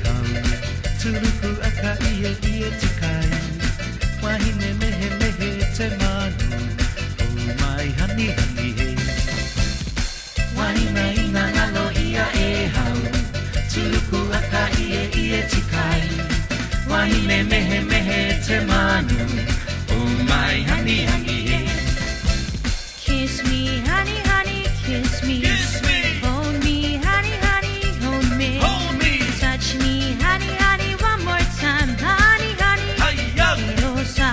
笑うつるく赤い家近いわひねめへめへてまぬ Oh my honey honeyわいないながろいやえはうつるく赤い家近いわひねめへめへてまぬ Oh my honey honey Kiss me, honey, honey, kiss me. Kiss me. Hold me, honey, honey, hold me. Hold me. Touch me, honey, honey, one more time, honey, honey. Hi-ya. Quiero sa.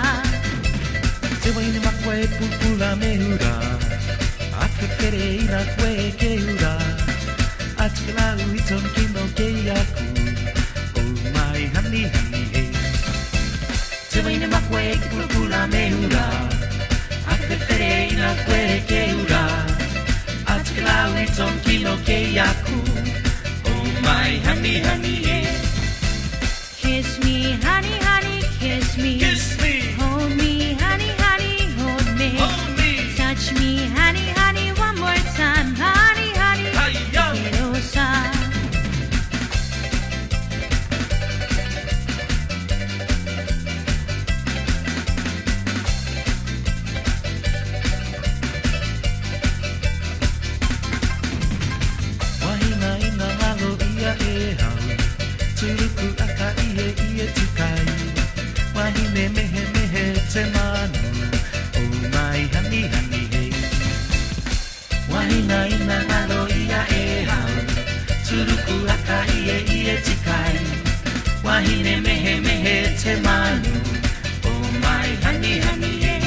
Te voy a macue pupula meura A que pereira kue keura A chikla uiton kino keiaku Oh my honey honey hey Te voy a macue pupula meura A que pereira kue keura A chikla uiton kino keiaku Oh my honey honey hey Kiss me, honey, honey, kiss me. Kiss me. Hold me, honey, honey, hold me. Hold me. Touch me, honey, honey, one more time, honey, honey. Hi-ya. Quiero sa. Wahina ina ngalo ia e hau Turuku aka ie ie tikai Wahine mehe mehe te manu Oh my honey honey hey Wahina ina ngalo ia e hau Turuku aka ie ie tikai Wahine mehe mehe te manu Oh my honey honey hey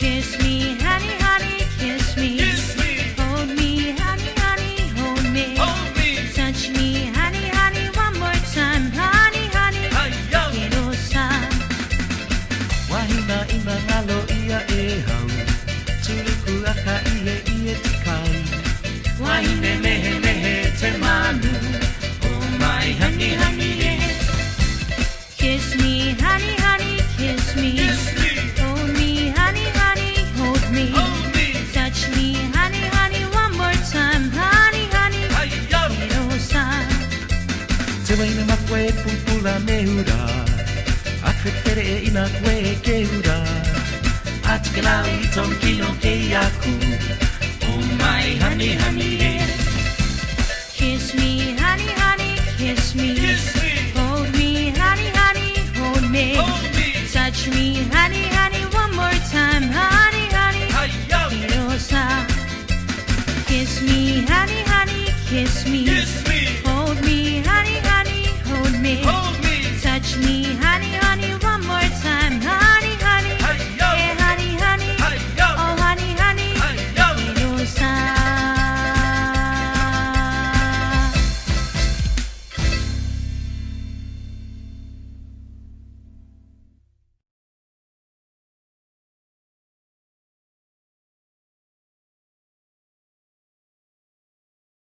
Kiss me, honey, honey, kiss me. Kiss me. Hold me, honey, honey, hold me. Hold me. Touch me, honey, honey, one more time, honey, honey. Hi-ya. Quiero sa. Wahina ina ngalo ia e hau Turuku aka ie ie tikai Wahine mehe mehe te manu Oh my honey honey yeah Kiss me, honey, honey, kiss me. Kiss me. Hold me, honey, honey, hold me. Hold me. Touch me, honey, honey, one more time, honey, honey. Hi-ya. Quiero sa. Te waina makwe pupula meura A kwekere e ina kwe keura A tikelau I ton kino keiaku Oh my honey honey yeah Kiss me, honey, honey, kiss me. Kiss me. Hold me, honey, honey, hold me. Hold me. Touch me, honey, honey, one more time, honey, honey. Hi-ya. Quiero sa. Kiss me, honey, honey, kiss me. Kiss me. Hold me, honey, honey, hold me. Hold